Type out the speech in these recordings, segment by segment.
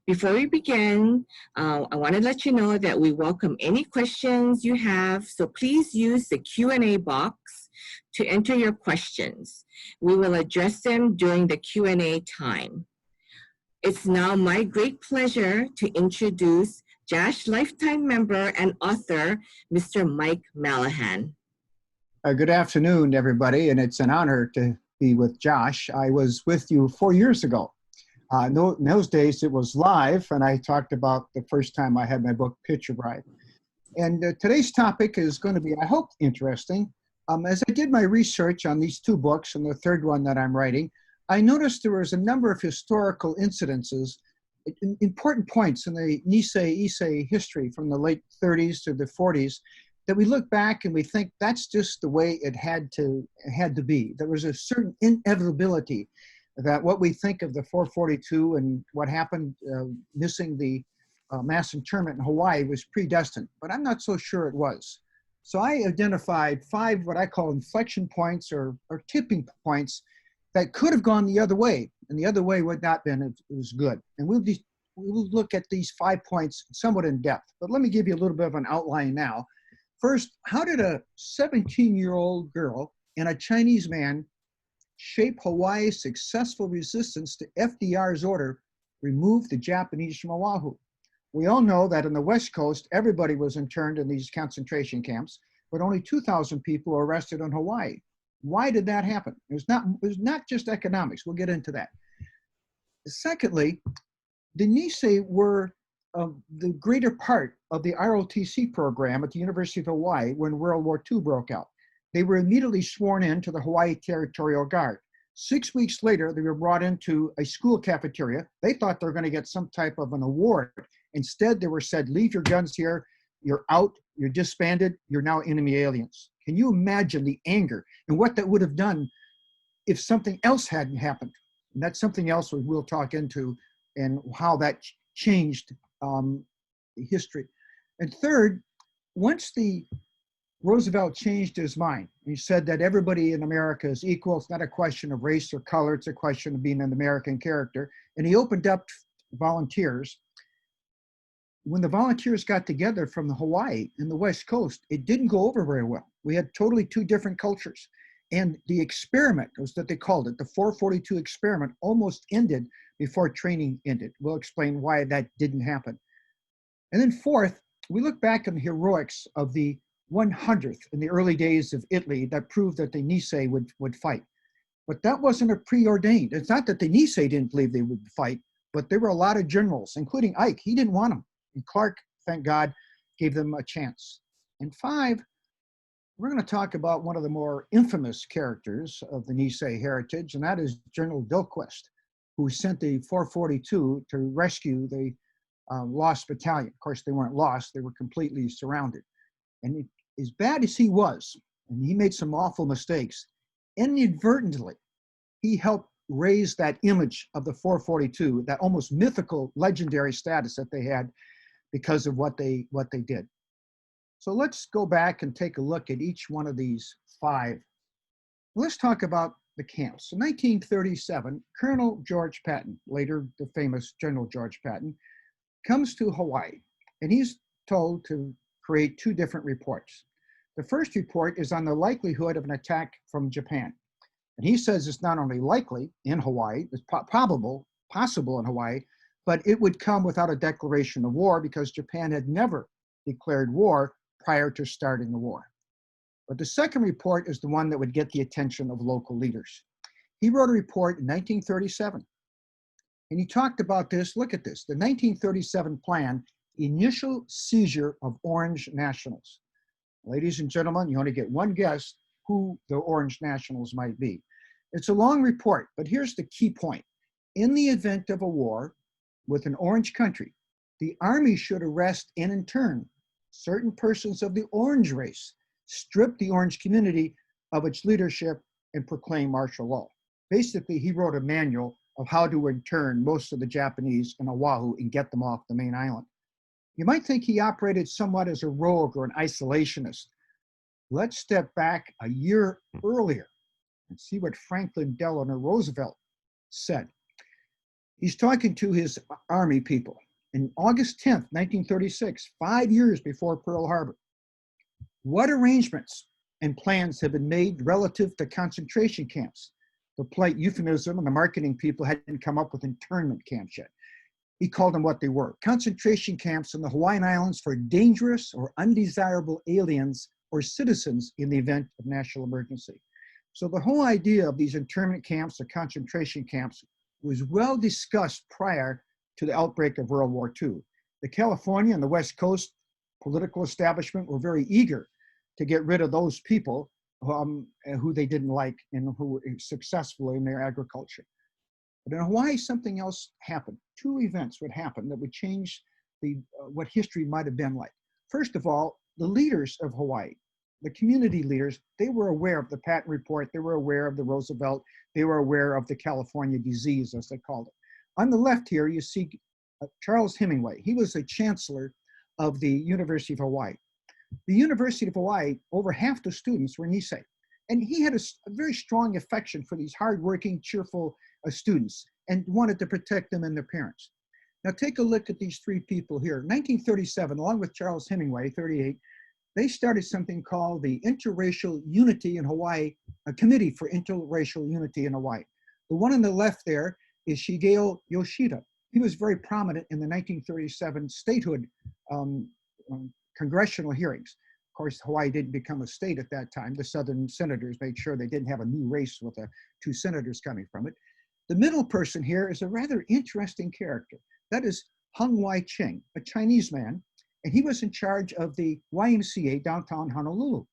Before we begin, I want to let you know that we welcome any questions you have, so please use the Q&A box to enter your questions. We will address them during the Q&A time. It's now my great pleasure to introduce JASH Lifetime member and author, Mr. Mike Malahan. Good afternoon, everybody, and it's an honor to be with Josh. I was with you 4 years ago. In those days, it was live, and I talked about the first time I had my book, Picture Bride. And today's topic is going to be, I hope, interesting. As I did my research on these two books and the third one that I'm writing, I noticed there was a number of historical incidences, important points in the Nisei history from the late 30s to the 40s, that we look back and we think that's just the way it had to be. There was a certain inevitability that what we think of the 442 and what happened missing the mass internment in Hawaii was predestined, but I'm not so sure it was. So I identified 5 what I call inflection points or tipping points that could have gone the other way, and the other way would not been as good. And we'll look at these 5 points somewhat in depth, but let me give you a little bit of an outline now. First, how did a 17-year-old girl and a Chinese man shape Hawaii's successful resistance to FDR's order, remove the Japanese from Oahu? We all know that on the West Coast, everybody was interned in these concentration camps, but only 2,000 people were arrested in Hawaii. Why did that happen? It was not just economics. We'll get into that. Secondly, the Nisei were the greater part of the ROTC program at the University of Hawaii when World War II broke out. They were immediately sworn in to the Hawaii Territorial Guard. 6 weeks later, they were brought into a school cafeteria. They thought they were going to get some type of an award. Instead, they were said, leave your guns here, you're out, you're disbanded, you're now enemy aliens. Can you imagine the anger and what that would have done if something else hadn't happened? And that's something else we'll talk into and how that changed history. And third, once the Roosevelt changed his mind, he said that everybody in America is equal. It's not a question of race or color. It's a question of being an American character. And he opened up volunteers. When the volunteers got together from the Hawaii and the West Coast, it didn't go over very well. We had totally 2 different cultures. And the experiment, was that they called it, the 442 experiment, almost ended before training ended. We'll explain why that didn't happen. And then fourth, we look back on the heroics of the 100th in the early days of Italy that proved that the Nisei would fight. But that wasn't a preordained. It's not that the Nisei didn't believe they would fight, but there were a lot of generals, including Ike. He didn't want them. And Clark, thank God, gave them a chance. And 5, we're going to talk about one of the more infamous characters of the Nisei heritage, and that is General Dillquest, who sent the 442 to rescue the lost battalion. Of course, they weren't lost. They were completely surrounded. And as bad as he was, and he made some awful mistakes, inadvertently, he helped raise that image of the 442, that almost mythical, legendary status that they had because of what they did. So let's go back and take a look at each one of these 5. Let's talk about the camps. In 1937, Colonel George Patton, later the famous General George Patton, comes to Hawaii, and he's told to create 2 different reports. The first report is on the likelihood of an attack from Japan. And he says it's not only likely in Hawaii, it's possible in Hawaii, but it would come without a declaration of war because Japan had never declared war prior to starting the war. But the second report is the one that would get the attention of local leaders. He wrote a report in 1937, and he talked about this. Look at this, the 1937 plan, initial seizure of Orange nationals. Ladies and gentlemen, you only get one guess who the Orange nationals might be. It's a long report, but here's the key point. In the event of a war with an Orange country, the Army should arrest and intern certain persons of the Orange race, strip the Orange community of its leadership, and proclaim martial law. Basically, he wrote a manual of how to intern most of the Japanese in Oahu and get them off the main island. You might think he operated somewhat as a rogue or an isolationist. Let's step back a year earlier and see what Franklin Delano Roosevelt said. He's talking to his Army people. In August 10th, 1936, 5 years before Pearl Harbor, what arrangements and plans have been made relative to concentration camps? The polite euphemism and the marketing people hadn't come up with internment camps yet. He called them what they were: concentration camps in the Hawaiian Islands for dangerous or undesirable aliens or citizens in the event of national emergency. So the whole idea of these internment camps or concentration camps was well discussed prior to the outbreak of World War II. The California and the West Coast political establishment were very eager to get rid of those people who they didn't like and who were successful in their agriculture. But in Hawaii, something else happened. Two events would happen that would change what history might have been like. First of all, the leaders of Hawaii, the community leaders, they were aware of the Patton Report, they were aware of the Roosevelt, they were aware of the California disease, as they called it. On the left here, you see Charles Hemingway. He was the chancellor of the University of Hawaii. The University of Hawaii, over half the students were Nisei. And he had a very strong affection for these hardworking, cheerful students and wanted to protect them and their parents. Now take a look at these three people here. In 1937, along with Charles Hemingway, 38, they started something called the Interracial Unity in Hawaii, a Committee for Interracial Unity in Hawaii. The one on the left there is Shigeo Yoshida. He was very prominent in the 1937 statehood congressional hearings. Of course, Hawaii didn't become a state at that time. The Southern senators made sure they didn't have a new race with two senators coming from it. The middle person here is a rather interesting character. That is Hung Wai-ching, a Chinese man, and he was in charge of the YMCA downtown Honolulu.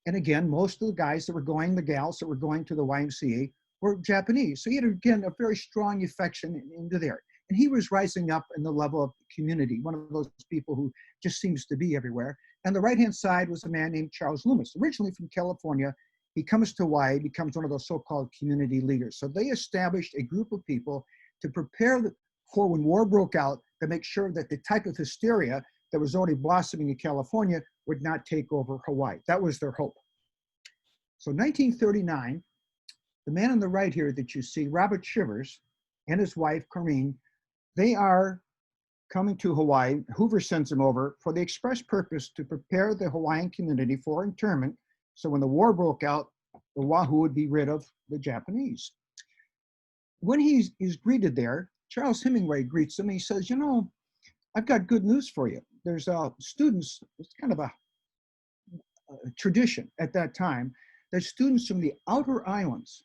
And again, most of the guys that were going, the gals that were going to the YMCA were Japanese. So he had, again, a very strong affection into there. And he was rising up in the level of community, one of those people who just seems to be everywhere. And the right-hand side was a man named Charles Loomis, originally from California. He comes to Hawaii, becomes one of those so-called community leaders. So they established a group of people to prepare for when war broke out, to make sure that the type of hysteria that was already blossoming in California would not take over Hawaii. That was their hope. So 1939, the man on the right here that you see, Robert Shivers, and his wife, Corinne, they are coming to Hawaii. Hoover sends them over for the express purpose to prepare the Hawaiian community for internment. So when the war broke out, the Wahoo would be rid of the Japanese. When he's greeted there, Charles Hemingway greets him. He says, you know, I've got good news for you. There's students, it's kind of a tradition at that time, that students from the outer islands,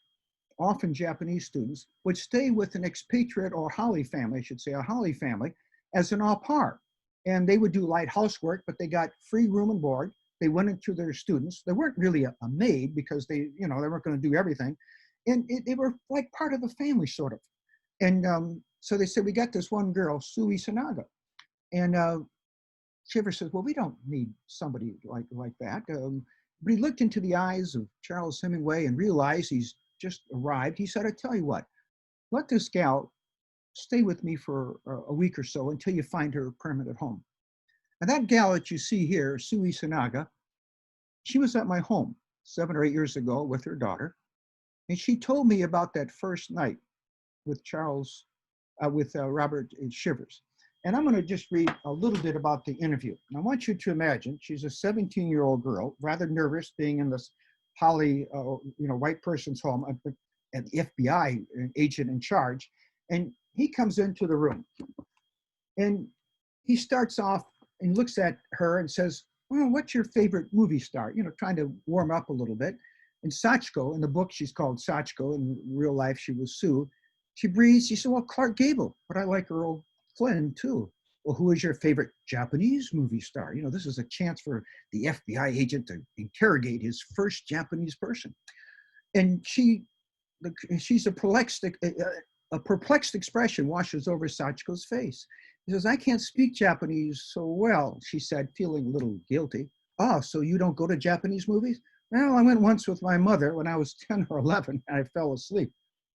often Japanese students, would stay with an expatriate or Holly family, I should say, a Holly family, as an au pair. And they would do light housework, but they got free room and board. They went into their students. They weren't really a maid because they weren't going to do everything. And they were like part of the family, sort of. And so they said, we got this one girl, Sui Sanaga. And Shiver says, well, we don't need somebody like that. But he looked into the eyes of Charles Hemingway and realized he's just arrived. He said, I tell you what, let this gal stay with me for a week or so until you find her permanent home. And that gal that you see here, Sui Sanaga, she was at my home 7 or 8 years ago with her daughter. And she told me about that first night with Robert Shivers. And I'm going to just read a little bit about the interview. And I want you to imagine she's a 17-year-old girl, rather nervous being in this white person's home, an FBI agent in charge. And he comes into the room. And he starts off and looks at her and says, well, what's your favorite movie star? Trying to warm up a little bit. And Sachiko, in the book, she's called Sachiko. In real life, she was Sue. She breathes. She said, well, Clark Gable, but I like Earl Flynn too. Well, who is your favorite Japanese movie star? This is a chance for the FBI agent to interrogate his first Japanese person. And she's a perplexed expression washes over Sachiko's face. He says, I can't speak Japanese so well, she said, feeling a little guilty. Oh, so you don't go to Japanese movies? Well, I went once with my mother when I was 10 or 11 and I fell asleep.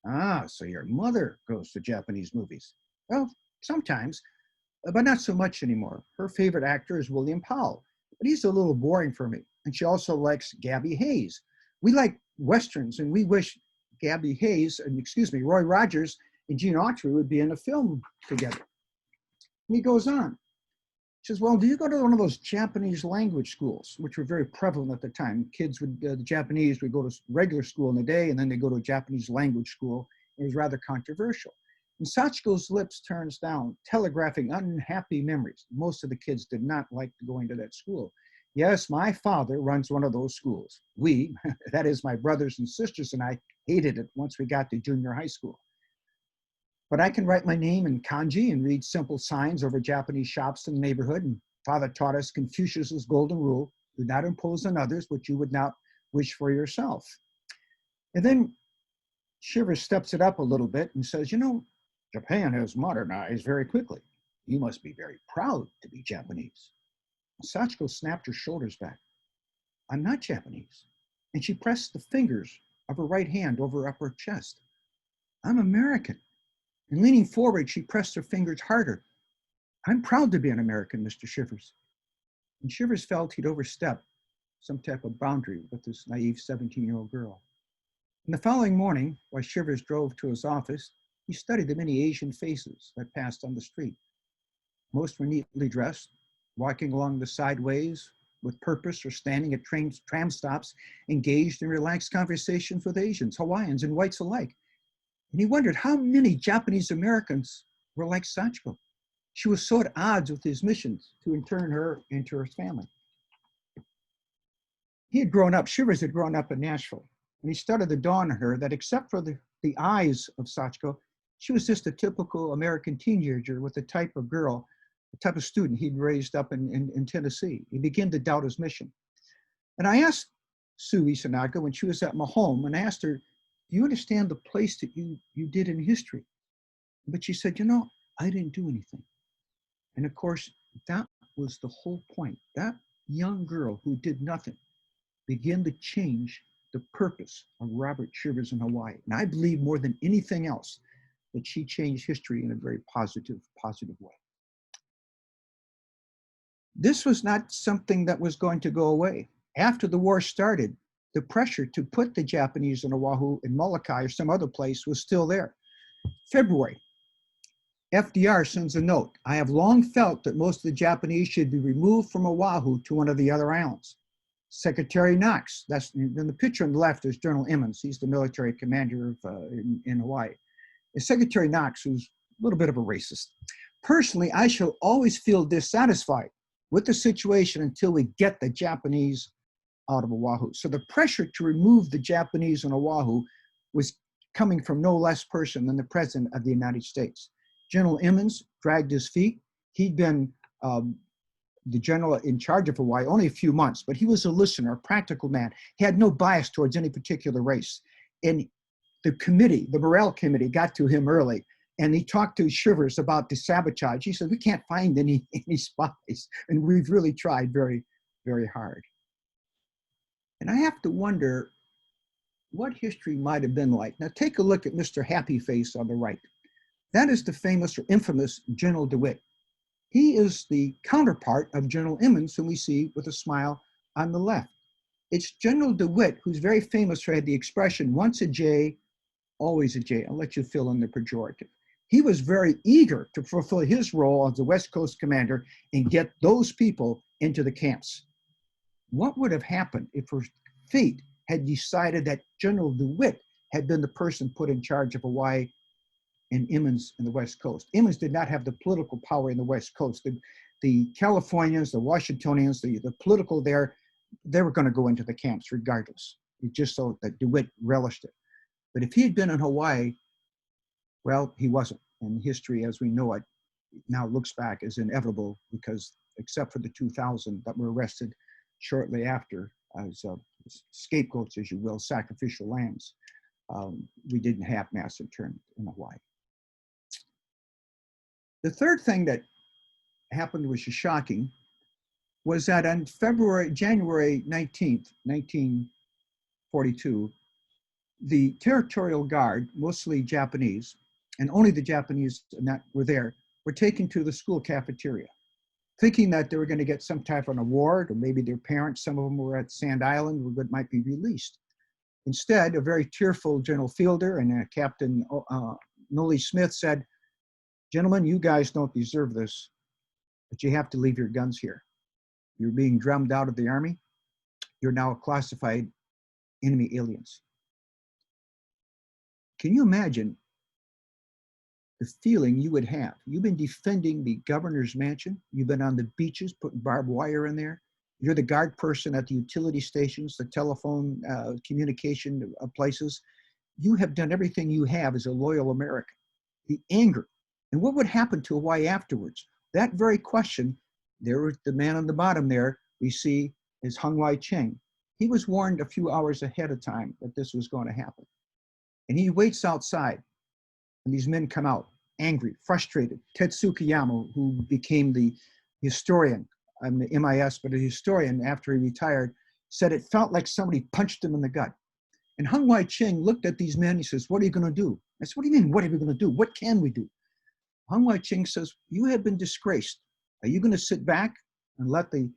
Ah, so your mother goes to Japanese movies. Well, sometimes, but not so much anymore. Her favorite actor is William Powell, but he's a little boring for me. And she also likes Gabby Hayes. We like Westerns and we wish Roy Rogers and Gene Autry would be in a film together. And he goes on. He says, well, do you go to one of those Japanese language schools, which were very prevalent at the time? Kids would, the Japanese would go to regular school in the day, and then they go to a Japanese language school. It was rather controversial. And Sachiko's lips turns down, telegraphing unhappy memories. Most of the kids did not like going to that school. Yes, my father runs one of those schools. We, that is my brothers and sisters and I, hated it once we got to junior high school. But I can write my name in kanji and read simple signs over Japanese shops in the neighborhood. And father taught us Confucius's golden rule: do not impose on others what you would not wish for yourself. And then Shivers steps it up a little bit and says, you know, Japan has modernized very quickly. You must be very proud to be Japanese. Sachiko snapped her shoulders back. I'm not Japanese. And she pressed the fingers of her right hand over her upper chest. I'm American. And leaning forward, she pressed her fingers harder. I'm proud to be an American, Mr. Shivers. And Shivers felt he'd overstepped some type of boundary with this naive 17-year-old girl. And the following morning, while Shivers drove to his office, he studied the many Asian faces that passed on the street. Most were neatly dressed, walking along the sideways with purpose or standing at tram stops, engaged in relaxed conversations with Asians, Hawaiians, and whites alike. And he wondered how many Japanese Americans were like Sachiko. She was so at odds with his missions to intern her into his family. Shivers had grown up in Nashville, and he started to dawn on her that except for the eyes of Sachiko, she was just a typical American teenager with the type of girl, the type of student he'd raised up in Tennessee. He began to doubt his mission. And I asked Sue Isanaga when she was at my home, and I asked her, do you understand the place that you did in history? But she said, you know, I didn't do anything. And of course, that was the whole point. That young girl who did nothing began to change the purpose of Robert Shivers in Hawaii. And I believe more than anything else that she changed history in a very positive way. This was not something that was going to go away. After the war started, the pressure to put the Japanese in Oahu, in Molokai, or some other place was still there. February, FDR sends a note. I have long felt that most of the Japanese should be removed from Oahu to one of the other islands. Secretary Knox, that's in the picture on the left is General Emmons. He's the military commander in Hawaii. And Secretary Knox, who's a little bit of a racist. Personally, I shall always feel dissatisfied with the situation until we get the Japanese out of Oahu. So the pressure to remove the Japanese on Oahu was coming from no less person than the President of the United States. General Emmons dragged his feet. He'd been the general in charge of Hawaii only a few months, but he was a listener, a practical man. He had no bias towards any particular race. And the committee, the morale committee, got to him early, and he talked to Shivers about the sabotage. He said, we can't find any spies, and we've really tried very, very hard. And I have to wonder what history might have been like. Now take a look at Mr. Happy Face on the right. That is the famous or infamous General DeWitt. He is the counterpart of General Emmons, whom we see with a smile on the left. It's General DeWitt who's very famous for the expression, once a J, always a J. I'll let you fill in the pejorative. He was very eager to fulfill his role as the West Coast commander and get those people into the camps. What would have happened if her fate had decided that General DeWitt had been the person put in charge of Hawaii and Emmons in the West Coast? Emmons did not have the political power in the West Coast. The Californians, the Washingtonians, the political there, they were going to go into the camps regardless. It just so that DeWitt relished it. But if he had been in Hawaii, well, he wasn't. And history as we know it now looks back as inevitable because except for the 2,000 that were arrested shortly after as scapegoats, as you will, sacrificial lambs, we didn't have mass internment in Hawaii. The third thing that happened, which is shocking, was that on January 19th, 1942, the Territorial Guard, mostly Japanese, and only the Japanese that were there, were taken to the school cafeteria, thinking that they were going to get some type of an award, or maybe their parents, some of them were at Sand Island, might be released. Instead, a very tearful General Fielder and Captain Noli Smith said, "Gentlemen, you guys don't deserve this, but you have to leave your guns here. You're being drummed out of the Army. You're now classified enemy aliens." Can you imagine the feeling you would have? You've been defending the governor's mansion. You've been on the beaches putting barbed wire in there. You're the guard person at the utility stations, the telephone communication places. You have done everything you have as a loyal American. The anger. And what would happen to Hawaii afterwards? That very question, there was the man on the bottom there we see is Hung Wai-cheng. He was warned a few hours ahead of time that this was going to happen. And he waits outside, and these men come out, angry, frustrated. Ted Tsukiyama, who became the historian, I'm the MIS, but a historian after he retired, said it felt like somebody punched him in the gut. And Hung Wai-cheng looked at these men, he says, "What are you going to do?" I said, "What do you mean, what are we going to do? What can we do?" Hung Wai-cheng says, "You have been disgraced. Are you going to sit back and let the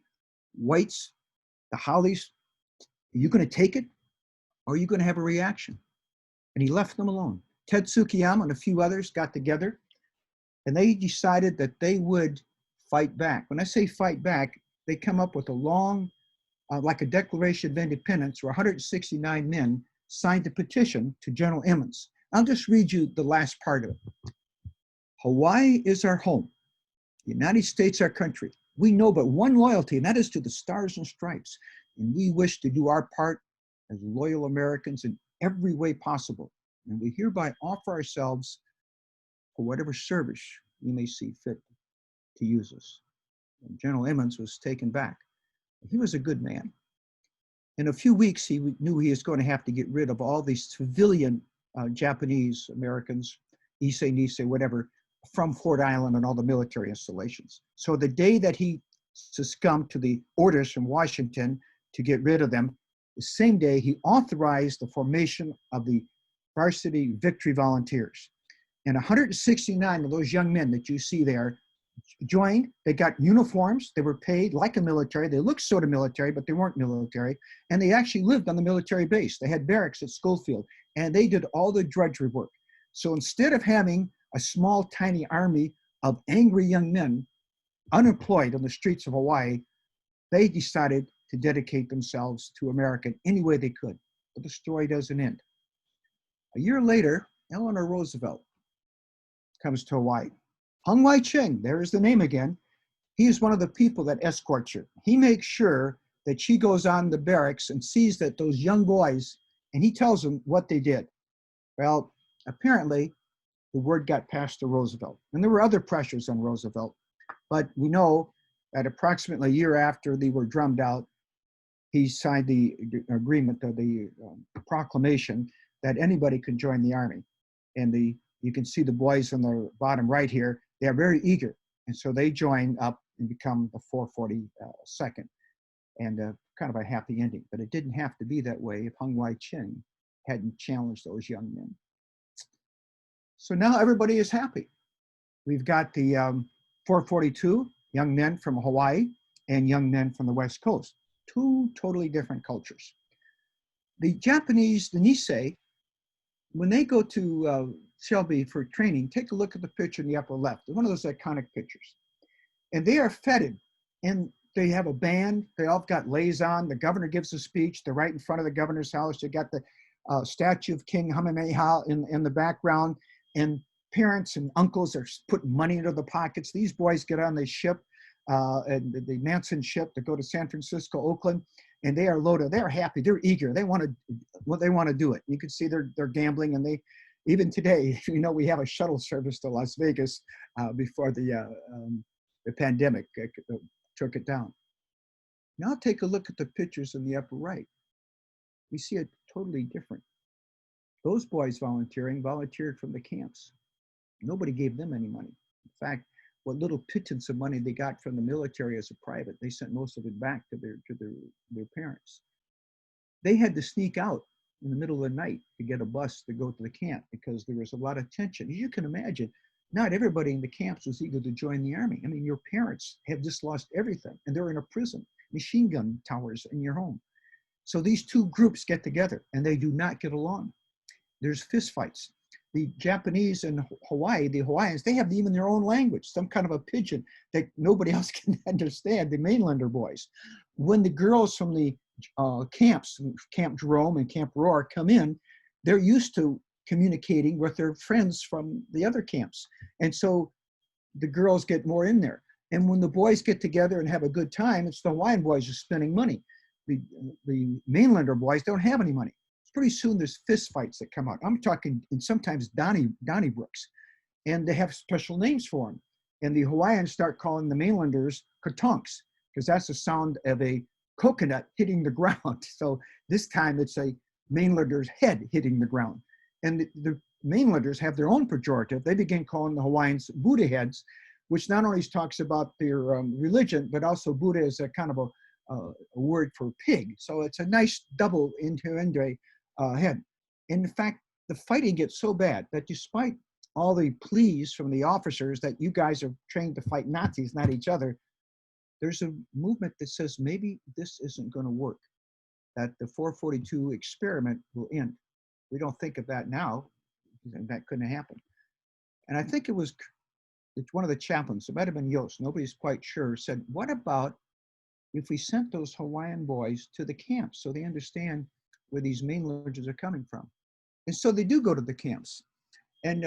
whites, the haoles, are you going to take it? Or are you going to have a reaction?" And he left them alone. Ted Tsukiyama and a few others got together, and they decided that they would fight back. When I say fight back, they come up with a long, like a Declaration of Independence, where 169 men signed a petition to General Emmons. I'll just read you the last part of it. "Hawaii is our home. The United States our country. We know but one loyalty, and that is to the Stars and Stripes. And we wish to do our part as loyal Americans in every way possible. And we hereby offer ourselves for whatever service you may see fit to use us." And General Emmons was taken back. He was a good man. In a few weeks, he knew he was going to have to get rid of all these civilian Japanese Americans, Issei, Nisei, whatever, from Fort Island and all the military installations. So the day that he succumbed to the orders from Washington to get rid of them, the same day he authorized the formation of the Varsity Victory Volunteers. And 169 of those young men that you see there joined. They got uniforms. They were paid like a military. They looked sort of military, but they weren't military. And they actually lived on the military base. They had barracks at Schofield, and they did all the drudgery work. So instead of having a small, tiny army of angry young men unemployed on the streets of Hawaii, they decided to dedicate themselves to America in any way they could. But the story doesn't end. A year later, Eleanor Roosevelt comes to Hawaii. Hung Wai-cheng, there is the name again. He is one of the people that escorts her. He makes sure that she goes on the barracks and sees that those young boys, and he tells them what they did. Well, apparently, the word got passed to Roosevelt. And there were other pressures on Roosevelt. But we know that approximately a year after they were drummed out, he signed the agreement, the proclamation that anybody could join the Army. And you can see the boys on the bottom right here. They are very eager. And so they join up and become the 442nd. And kind of a happy ending. But it didn't have to be that way if Hung Wai-cheng hadn't challenged those young men. So now everybody is happy. We've got the 442 young men from Hawaii and young men from the West Coast. Two totally different cultures. The Japanese, the Nisei, when they go to Shelby for training, take a look at the picture in the upper left. It's one of those iconic pictures. And they are feted, and they have a band. They all got leis on. The governor gives a speech. They're right in front of the governor's house. You got the statue of King Kamehameha in the background, and parents and uncles are putting money into the pockets. These boys get on the ship, and the Nansen ship to go to San Francisco, Oakland, and they are loaded. They're happy. They're eager. They want to do it. You can see they're gambling, and they even today, you know, we have a shuttle service to Las Vegas before the pandemic took it down. Now take a look at the pictures in the upper right. We see it totally different. Those boys volunteered from the camps. Nobody gave them any money. In fact, what little pittance of money they got from the military as a private, they sent most of it back to their parents. They had to sneak out in the middle of the night to get a bus to go to the camp because there was a lot of tension. As you can imagine, not everybody in the camps was eager to join the Army. I mean, your parents have just lost everything, and they're in a prison, machine gun towers in your home. So these two groups get together, and they do not get along. There's fistfights. the Japanese in Hawaii, the Hawaiians, they have even their own language, some kind of a pidgin that nobody else can understand, the mainlander boys. When the girls from the camps, Camp Jerome and Camp Roar, come in, they're used to communicating with their friends from the other camps. And so the girls get more in there. And when the boys get together and have a good time, it's the Hawaiian boys are spending money. The mainlander boys don't have any money. Pretty soon there's fist fights that come out. I'm talking, and sometimes Donnybrooks, and they have special names for them. And the Hawaiians start calling the mainlanders katonks, because that's the sound of a coconut hitting the ground. So this time it's a mainlander's head hitting the ground. And the mainlanders have their own pejorative. They begin calling the Hawaiians Buddha heads, which not only talks about their religion, but also Buddha is a kind of a word for pig. So it's a nice double innuendo head. In fact, the fighting gets so bad that despite all the pleas from the officers that you guys are trained to fight Nazis, not each other, there's a movement that says maybe this isn't going to work, that the 442 experiment will end. We don't think of that now, and that couldn't happen. And I think it's one of the chaplains, it might have been Yost, nobody's quite sure, said, what about if we sent those Hawaiian boys to the camps so they understand where these mainlanders are coming from? And so they do go to the camps. And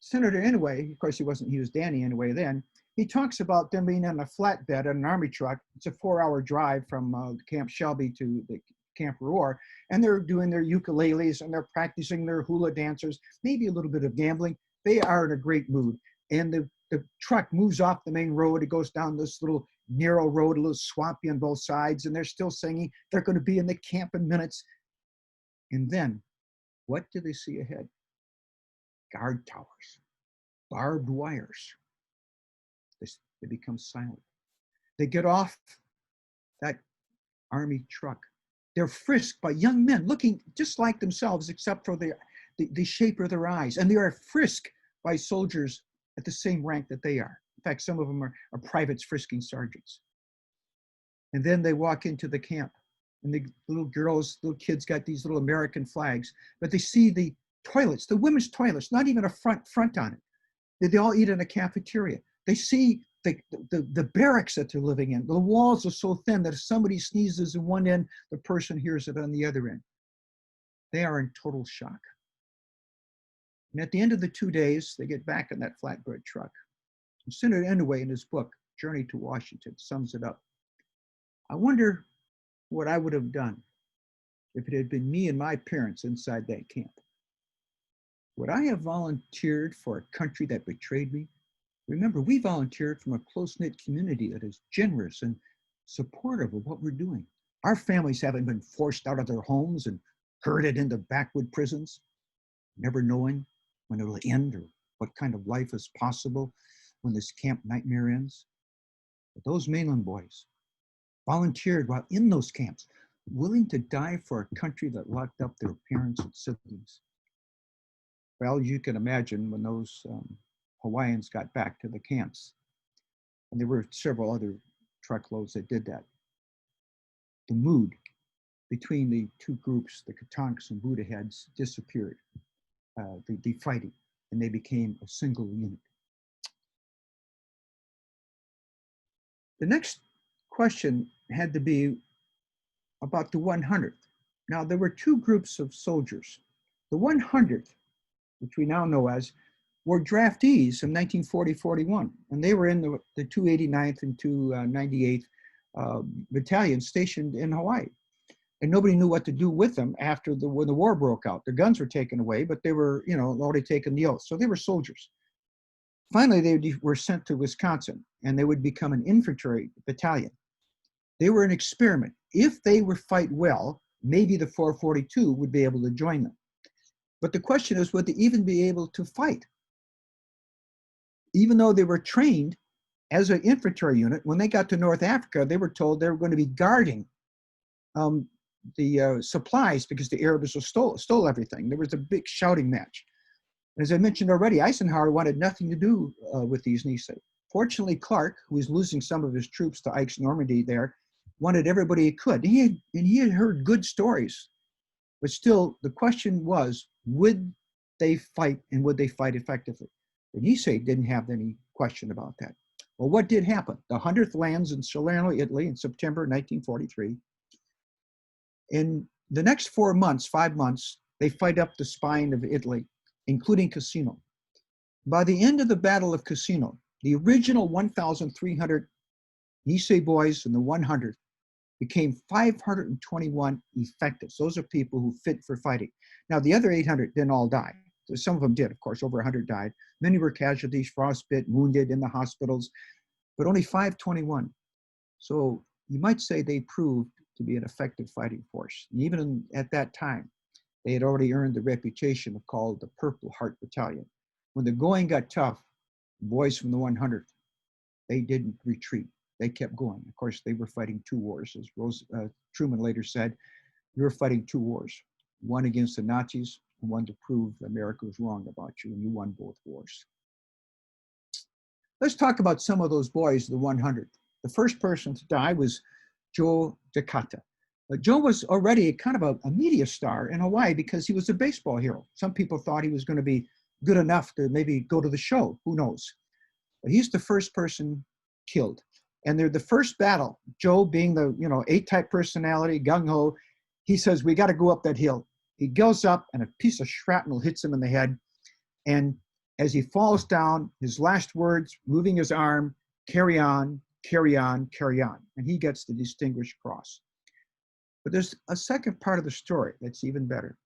Senator Inouye, of course he was Danny Inouye then, he talks about them being on a flatbed on an army truck. It's a 4-hour drive from Camp Shelby to the Camp Roar, and they're doing their ukuleles and they're practicing their hula dancers, maybe a little bit of gambling. They are in a great mood. And the truck moves off the main road. It goes down this little narrow road, a little swampy on both sides, and they're still singing. They're going to be in the camp in minutes. And then, what do they see ahead? Guard towers, barbed wires. They become silent. They get off that army truck. They're frisked by young men looking just like themselves, except for the shape of their eyes. And they are frisked by soldiers at the same rank that they are. In fact, some of them are privates frisking sergeants. And then they walk into the camp. And the little kids got these little American flags. But they see the toilets, the women's toilets, not even a front on it. They all eat in a cafeteria. They see the barracks that they're living in. The walls are so thin that if somebody sneezes in one end, the person hears it on the other end. They are in total shock. And at the end of the 2 days, they get back in that flatbed truck. And Senator Inouye, in his book, Journey to Washington, sums it up. I wonder what I would have done if it had been me and my parents inside that camp. Would I have volunteered for a country that betrayed me? Remember, we volunteered from a close-knit community that is generous and supportive of what we're doing. Our families haven't been forced out of their homes and herded into backwood prisons, never knowing when it will end or what kind of life is possible when this camp nightmare ends. But those mainland boys volunteered while in those camps, willing to die for a country that locked up their parents and siblings. Well, you can imagine when those Hawaiians got back to the camps, and there were several other truckloads that did that. The mood between the two groups, the Katonks and Buddha heads, disappeared. The fighting, and they became a single unit. The next question had to be about the 100th. Now, there were two groups of soldiers. The 100th, which we now know as, were draftees from 1940-41, and they were in the 289th and 298th battalions stationed in Hawaii. And nobody knew what to do with them after when the war broke out. The guns were taken away, but they were, already taken the oath. So they were soldiers. Finally, they were sent to Wisconsin, and they would become an infantry battalion. They were an experiment. If they would fight well, maybe the 442 would be able to join them. But the question is, would they even be able to fight? Even though they were trained as an infantry unit, when they got to North Africa, they were told they were going to be guarding the supplies because the Arabs stole everything. There was a big shouting match. As I mentioned already, Eisenhower wanted nothing to do with these Nisei. Fortunately, Clark, who was losing some of his troops to Ike's Normandy there, wanted everybody he could. He had heard good stories. But still, the question was, would they fight and would they fight effectively? The Nisei didn't have any question about that. Well, what did happen? The 100th lands in Salerno, Italy in September 1943. In the next 4 months, 5 months, they fight up the spine of Italy, including Cassino. By the end of the Battle of Cassino, the original 1,300 Nisei boys and the 100th became 521 effectives. Those are people who fit for fighting. Now, the other 800 didn't all die. Some of them did, of course, over 100 died. Many were casualties, frostbite, wounded in the hospitals, but only 521. So you might say they proved to be an effective fighting force. And even at that time, they had already earned the reputation of called the Purple Heart Battalion. When the going got tough, boys from the 100th, they didn't retreat. They kept going. Of course, they were fighting two wars. As Truman later said, you were fighting two wars, one against the Nazis and one to prove America was wrong about you, and you won both wars. Let's talk about some of those boys, the 100. The first person to die was Joe Dakata. Joe was already kind of a media star in Hawaii because he was a baseball hero. Some people thought he was going to be good enough to maybe go to the show. Who knows? But he's the first person killed. And they're the first battle. Joe, being the A-type personality, gung-ho, he says, we got to go up that hill. He goes up and a piece of shrapnel hits him in the head. And as he falls down, his last words, moving his arm, carry on, carry on, carry on. And he gets the Distinguished Cross. But there's a second part of the story that's even better.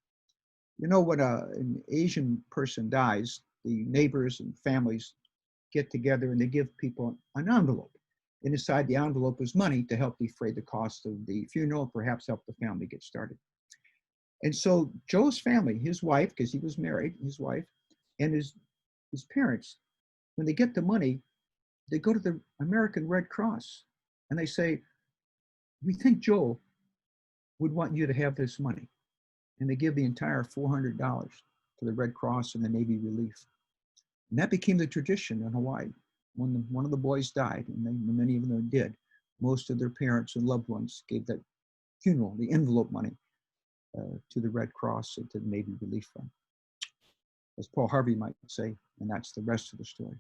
You know, when an Asian person dies, the neighbors and families get together and they give people an envelope. And inside the envelope is money to help defray the cost of the funeral, perhaps help the family get started. And so Joe's family, his wife, because he was married, his wife, and his parents, when they get the money, they go to the American Red Cross and they say, we think Joe would want you to have this money. And they give the entire $400 to the Red Cross and the Navy Relief. And that became the tradition in Hawaii. When one of the boys died, and many of them did, most of their parents and loved ones gave that funeral, the envelope money, to the Red Cross and to the Navy Relief Fund. As Paul Harvey might say, and that's the rest of the story.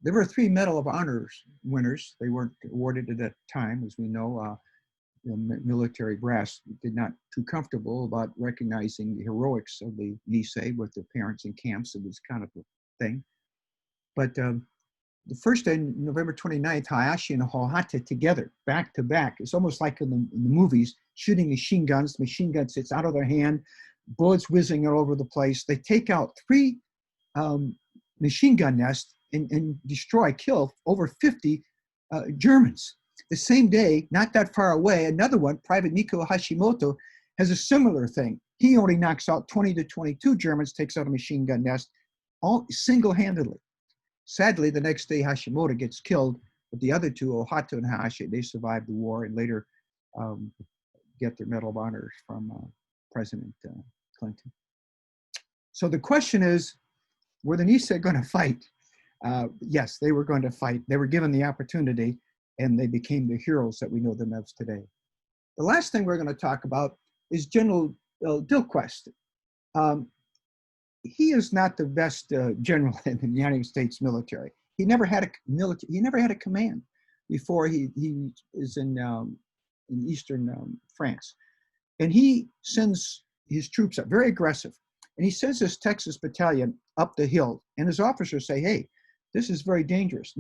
There were 3 Medal of Honor winners. They weren't awarded at that time, as we know. The military brass did not too comfortable about recognizing the heroics of the Nisei with their parents in camps. It was kind of a thing. But the first day, November 29th, Hayashi and Hohata together, back to back. It's almost like in the movies, shooting machine guns. Machine gun sits out of their hand, bullets whizzing all over the place. They take out 3 machine gun nests and kill over 50 Germans. The same day, not that far away, another one, Private Nico Hashimoto, has a similar thing. He only knocks out 20 to 22 Germans, takes out a machine gun nest, all single-handedly. Sadly, the next day, Hashimoto gets killed, but the other 2, Ohata and Hayashi, they survived the war and later get their Medal of Honor from President Clinton. So the question is, were the Nisei going to fight? Yes, they were going to fight. They were given the opportunity, and they became the heroes that we know them as today. The last thing we're going to talk about is General Dillquest. He is not the best general in the United States military. He never had a command before he is in eastern France. And he sends his troops up, very aggressive. And he sends this Texas battalion up the hill. And his officers say, hey, this is very dangerous.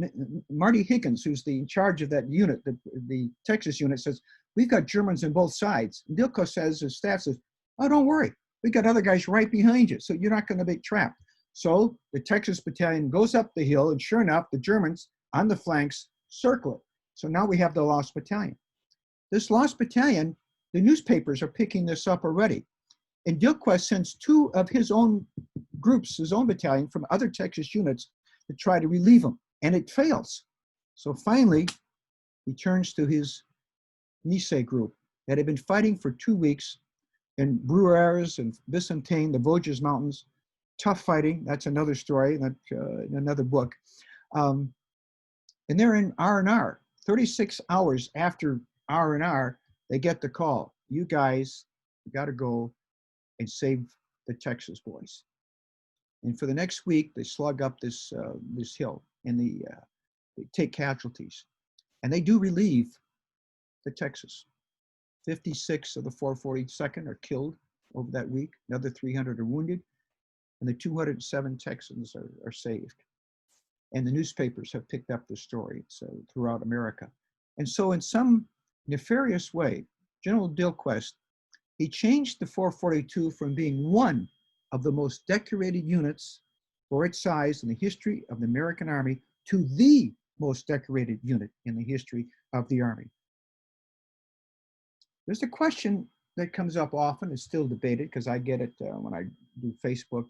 Marty Higgins, who's in charge of that unit, the Texas unit, says, we've got Germans on both sides. And Dillquest says, his staff says, oh, don't worry. We got other guys right behind you, so you're not going to be trapped. So the Texas battalion goes up the hill, and sure enough, the Germans on the flanks circle it. So now we have the lost battalion. This lost battalion, the newspapers are picking this up already. And Dillquest sends 2 of his own groups, his own battalion, from other Texas units to try to relieve them, and it fails. So finally, he turns to his Nisei group that had been fighting for 2 weeks in Brewers and Vicentine, the Vosges Mountains. Tough fighting. That's another story, another book. And they're in R&R. 36 hours after R&R, they get the call. You guys got to go and save the Texas boys. And for the next week, they slug up this hill, and they take casualties. And they do relieve the Texas. 56 of the 442nd are killed over that week. Another 300 are wounded. And the 207 Texans are saved. And the newspapers have picked up the story throughout America. And so in some nefarious way, General Dillquest, he changed the 442 from being one of the most decorated units for its size in the history of the American Army to the most decorated unit in the history of the Army. There's a question that comes up often, is still debated, because I get it when I do Facebook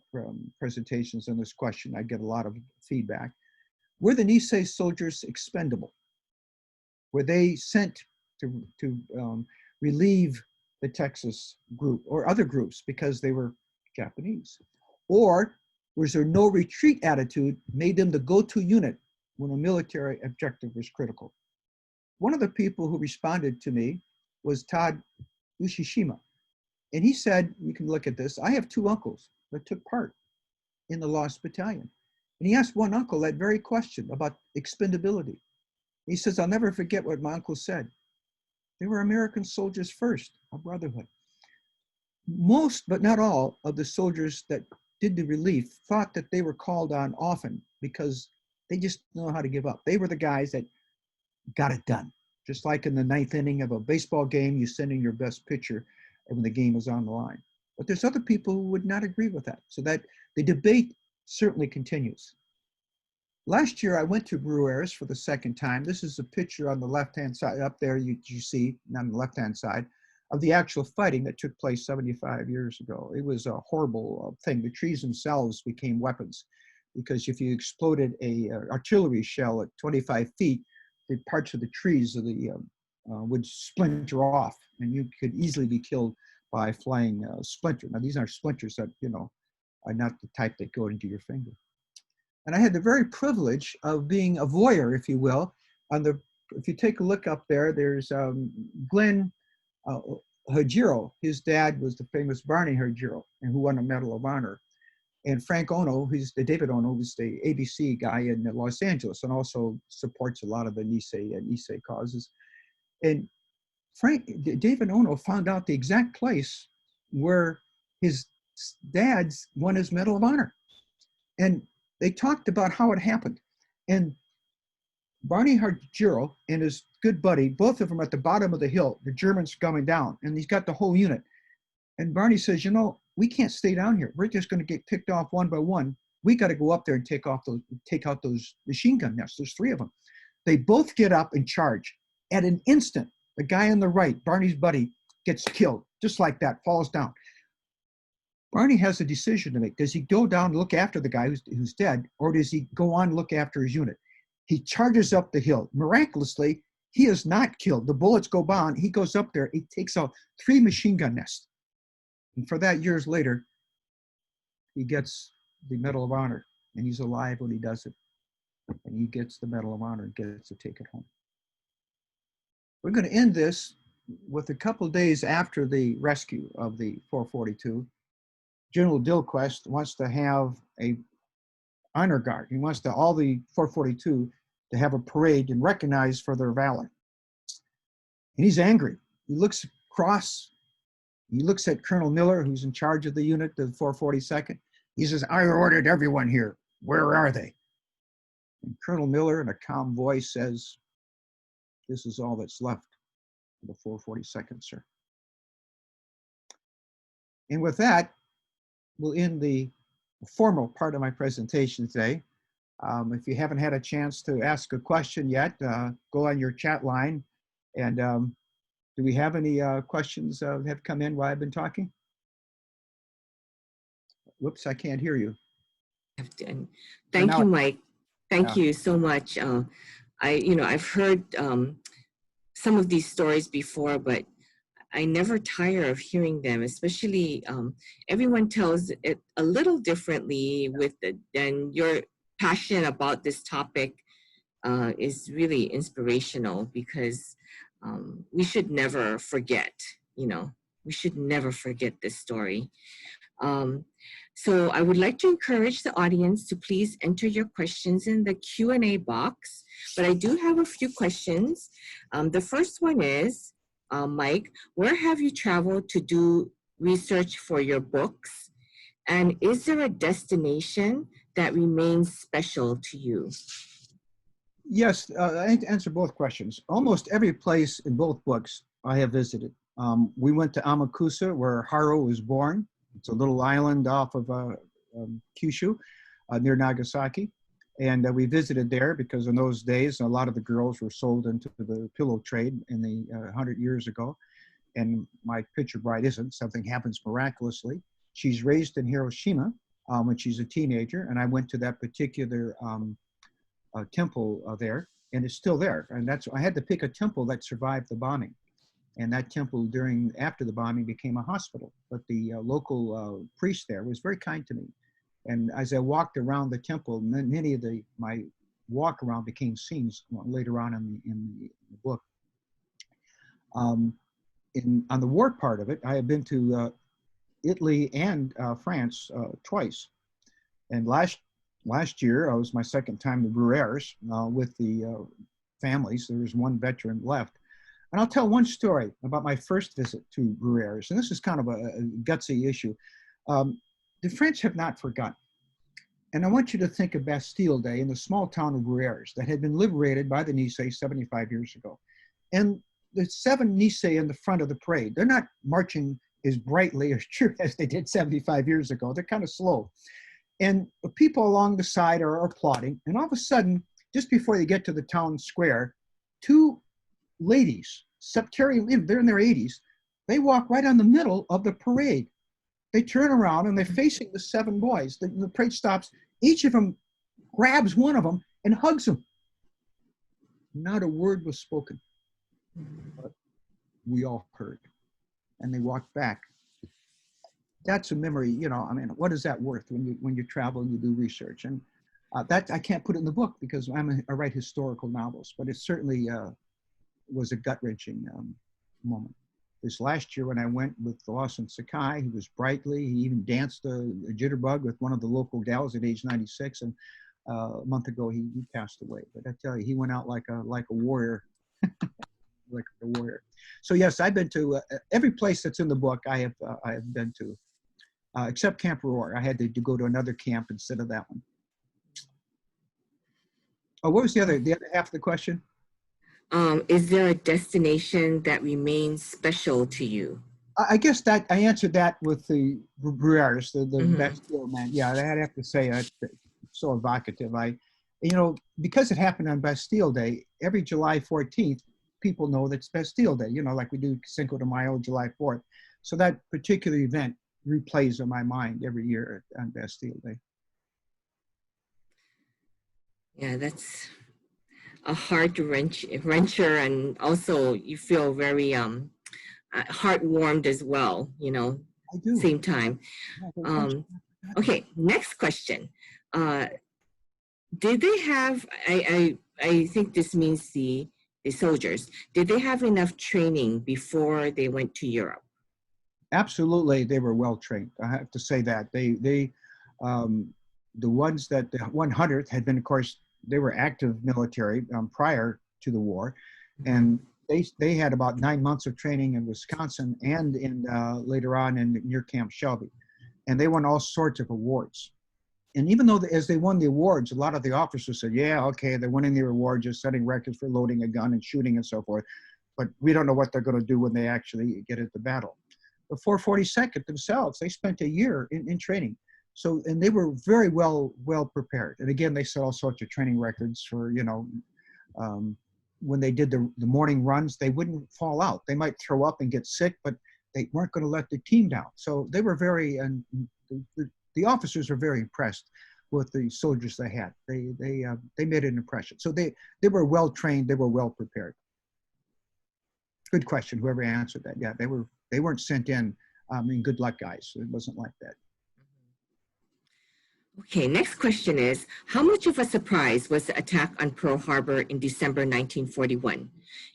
presentations on this question. I get a lot of feedback. Were the Nisei soldiers expendable? Were they sent to relieve the Texas group or other groups because they were Japanese? Or was there no retreat attitude made them the go-to unit when a military objective was critical? One of the people who responded to me was Todd Ushishima. And he said, you can look at this, I have two uncles that took part in the Lost Battalion. And he asked one uncle that very question about expendability. He says, I'll never forget what my uncle said. They were American soldiers first, a brotherhood. Most, but not all, of the soldiers that did the relief thought that they were called on often because they just know how to give up. They were the guys that got it done. Just like in the ninth inning of a baseball game, you send in your best pitcher when the game is on the line. But there's other people who would not agree with that. So that the debate certainly continues. Last year, I went to Brewers for the second time. This is a picture on the left-hand side, up there you see, on the left-hand side, of the actual fighting that took place 75 years ago. It was a horrible thing. The trees themselves became weapons, because if you exploded a artillery shell at 25 feet, the parts of the trees of the would splinter off, and you could easily be killed by flying splinter. Now, these aren't splinters that, are not the type that go into your finger. And I had the very privilege of being a voyeur, if you will. If you take a look up there, there's Glenn Hajiro. His dad was the famous Barney Hajiro, and who won a Medal of Honor. And Frank Ono, David Ono, who's the ABC guy in Los Angeles, and also supports a lot of the Nisei causes. And David Ono found out the exact place where his dad's won his Medal of Honor. And they talked about how it happened. And Barney Hajiro and his good buddy, both of them at the bottom of the hill, the Germans coming down, and he's got the whole unit. And Barney says, we can't stay down here. We're just going to get picked off one by one. We got to go up there and take out those machine gun nests. There's 3 of them. They both get up and charge. At an instant, the guy on the right, Barney's buddy, gets killed, just like that, falls down. Barney has a decision to make. Does he go down and look after the guy who's dead, or does he go on and look after his unit? He charges up the hill. Miraculously, he is not killed. The bullets go by. He goes up there. He takes out 3 machine gun nests. And for that, years later, he gets the Medal of Honor, and he's alive when he does it. And he gets the Medal of Honor and gets to take it home. We're going to end this with a couple of days after the rescue of the 442. General Dillquest wants to have a honor guard. He wants all the 442 to have a parade and recognize for their valor. And he's angry. He looks across. He looks at Colonel Miller, who's in charge of the unit, the 442nd. He says, I ordered everyone here. Where are they? And Colonel Miller, in a calm voice, says, this is all that's left of the 442nd, sir. And with that, we'll end the formal part of my presentation today. If you haven't had a chance to ask a question yet, go on your chat line. And do we have any questions that have come in while I've been talking? Whoops, I can't hear you. Thank you, Mike. Thank you so much. I've heard some of these stories before, but I never tire of hearing them, especially everyone tells it a little differently and your passion about this topic is really inspirational, because we should never forget, we should never forget this story. So I would like to encourage the audience to please enter your questions in the Q&A box, but I do have a few questions. The first one is, Mike, where have you traveled to do research for your books? And is there a destination that remains special to you? Yes, I answer both questions. Almost every place in both books I have visited. We went to Amakusa, where Haro was born. It's a little island off of Kyushu, near Nagasaki. And we visited there because in those days, a lot of the girls were sold into the pillow trade in the 100 years ago. And my picture bride isn't. Something happens miraculously. She's raised in Hiroshima when she's a teenager. And I went to that particular temple there, and it's still there. And I had to pick a temple that survived the bombing. And that temple after the bombing became a hospital. But the local priest there was very kind to me. And as I walked around the temple, many of my walk around became scenes later on in the book. On the war part of it, I have been to Italy and France twice. And last year, it was my second time to Brewers with the families. There was one veteran left. And I'll tell one story about my first visit to Brewers. And this is kind of a gutsy issue. The French have not forgotten. And I want you to think of Bastille Day in the small town of Brewers that had been liberated by the Nice 75 years ago. And the 7 Nice in the front of the parade, they're not marching as brightly or true as they did 75 years ago. They're kind of slow. And the people along the side are applauding. And all of a sudden, just before they get to the town square, 2 ladies, septarian, they're in their 80s, they walk right on the middle of the parade. They turn around and they're facing the 7 boys. The parade stops. Each of them grabs one of them and hugs him. Not a word was spoken, but we all heard. And they walked back. That's a memory, I mean, what is that worth when you travel and you do research? And that I can't put it in the book because I write historical novels, but it certainly was a gut-wrenching moment. This last year when I went with Lawson Sakai, he was brightly, he even danced a jitterbug with one of the local gals at age 96, and a month ago he passed away. But I tell you, he went out like a warrior, like a warrior. So yes, I've been to every place that's in the book. I have been to, except Camp Roar. I had to go to another camp instead of that one. Oh, what was the other half of the question? Is there a destination that remains special to you? I guess that I answered that with the Brewers, the Bastille man. Yeah, I'd have to say it's so evocative. Because it happened on Bastille Day, every July 14th, people know that's Bastille Day, like we do Cinco de Mayo, July 4th. So that particular event replays in my mind every year on Bastille Day. Yeah, that's a heart-wrencher, and also you feel very heart-warmed as well, I do. Same time. Okay, next question. Did they have, I think this means the soldiers, did they have enough training before they went to Europe? Absolutely, they were well trained. I have to say that. The ones that the 100th had been, of course, they were active military prior to the war, and they had about 9 months of training in Wisconsin and in later on near Camp Shelby, and they won all sorts of awards. And even though as they won the awards, a lot of the officers said, "Yeah, okay, they're winning the awards, just setting records for loading a gun and shooting and so forth, but we don't know what they're going to do when they actually get into battle." The 442nd themselves, they spent a year in training. So, and they were very well prepared. And again, they set all sorts of training records for, when they did the morning runs, they wouldn't fall out. They might throw up and get sick, but they weren't going to let the team down. So they were and the officers were very impressed with the soldiers they had. They made an impression. So they were well trained. They were well prepared. Good question. Whoever answered that. Yeah, they weren't sent in. Good luck, guys. It wasn't like that. Okay, next question is, how much of a surprise was the attack on Pearl Harbor in December 1941?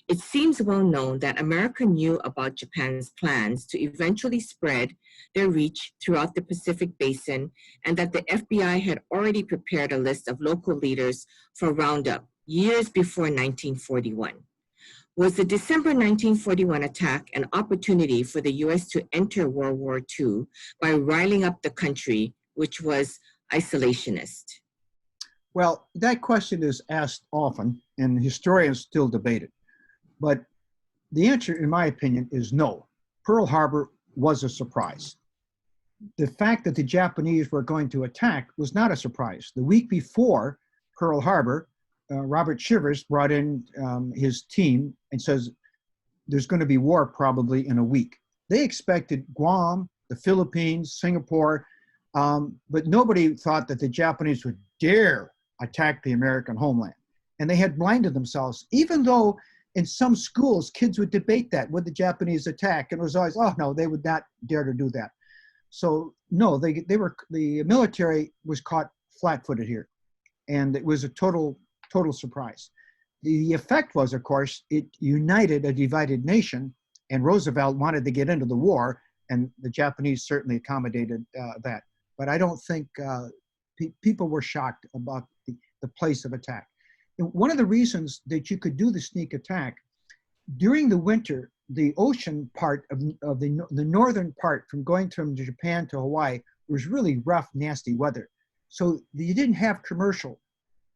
It seems well known that America knew about Japan's plans to eventually spread their reach throughout the Pacific Basin, and that the FBI had already prepared a list of local leaders for roundup years before 1941. Was the December 1941 attack an opportunity for the U.S. to enter World War II by riling up the country, which was isolationist? Well, that question is asked often, and historians still debate it. But the answer, in my opinion, is no. Pearl Harbor was a surprise. The fact that the Japanese were going to attack was not a surprise. The week before Pearl Harbor, Robert Shivers brought in his team and says, there's going to be war probably in a week. They expected Guam, the Philippines, Singapore, but nobody thought that the Japanese would dare attack the American homeland. And they had blinded themselves, even though in some schools, kids would debate that, would the Japanese attack? And it was always, oh no, they would not dare to do that. So no, the military was caught flat-footed here. And it was a total surprise. The effect was, of course, it united a divided nation, and Roosevelt wanted to get into the war, and the Japanese certainly accommodated that. But I don't think people were shocked about the place of attack. And one of the reasons that you could do the sneak attack, during the winter, the ocean part of the northern part from going from Japan to Hawaii was really rough, nasty weather. So you didn't have commercial.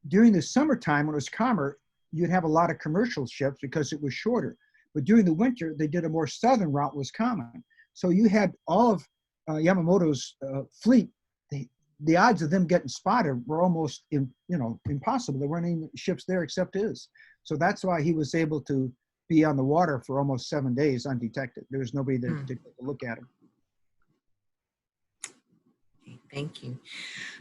During the summertime, when it was calmer, you'd have a lot of commercial ships because it was shorter. But during the winter, they did a more southern route, was common. So you had all of Yamamoto's fleet. The odds of them getting spotted were almost impossible. There weren't any ships there except his. So that's why he was able to be on the water for almost 7 days undetected. There was nobody there to take a look at him. Okay, thank you.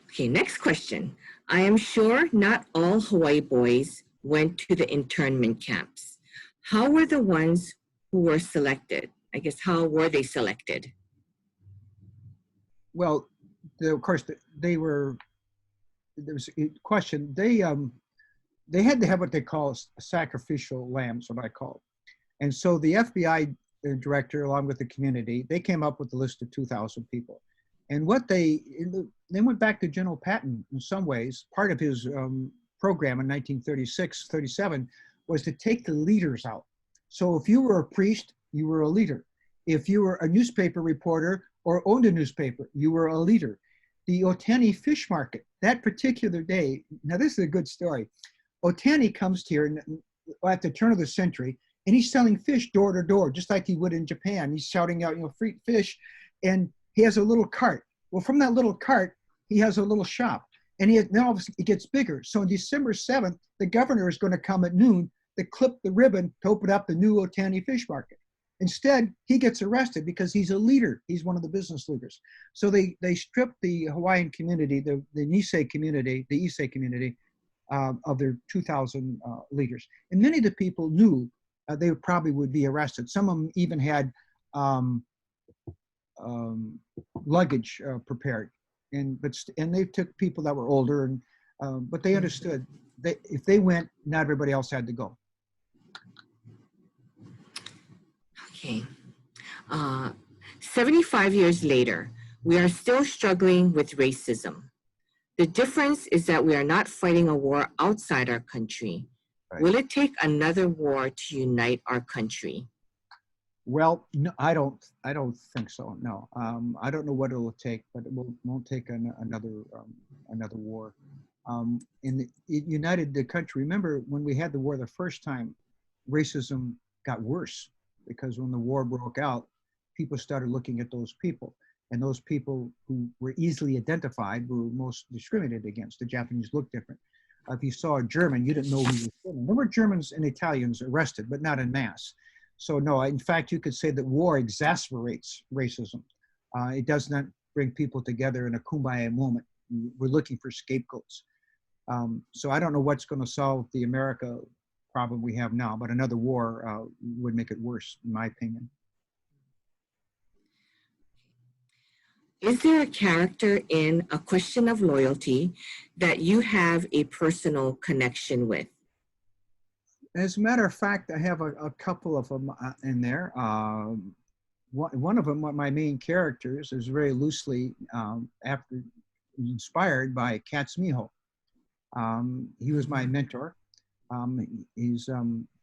Okay, next question. I am sure not all Hawaii boys went to the internment camps. How were the ones who were selected? I guess, how were they selected? Well, of course, there was a question. They had to have what they call sacrificial lambs, what I call it. And so the FBI director, along with the community, they came up with a list of 2,000 people. And what they went back to General Patton in some ways. Part of his program in 1936, 37 was to take the leaders out. So if you were a priest, you were a leader. If you were a newspaper reporter or owned a newspaper, you were a leader. The Otani fish market, that particular day, now this is a good story. Otani comes here at the turn of the century, and he's selling fish door to door, just like he would in Japan. He's shouting out, free fish, and he has a little cart. Well, from that little cart, he has a little shop, and now it gets bigger. So on December 7th, the governor is going to come at noon to clip the ribbon to open up the new Otani fish market. Instead, he gets arrested because he's a leader. He's one of the business leaders. So they stripped the Hawaiian community, the Nisei community, the Issei community, of their 2,000 leaders. And many of the people knew they probably would be arrested. Some of them even had luggage prepared, and they took people that were older, and but they understood that if they went, not everybody else had to go. Okay. 75 years later, we are still struggling with racism. The difference is that we are not fighting a war outside our country. Right. Will it take another war to unite our country? Well, no, I don't think so. No, I don't know what it will take, but it won't take another war. It united the country. Remember when we had the war the first time, racism got worse because when the war broke out, people started looking at those people, and those people who were easily identified were most discriminated against. The Japanese looked different. If you saw a German, you didn't know who was German. There were Germans and Italians arrested, but not en masse. So no, in fact, you could say that war exasperates racism. It does not bring people together in a kumbaya moment. We're looking for scapegoats. So I don't know what's going to solve the America problem we have now, but another war would make it worse, in my opinion. Is there a character in A Question of Loyalty that you have a personal connection with? As a matter of fact, I have a couple of them in there. One of them, my main characters, is very loosely inspired by Katsumiho. He was my mentor. His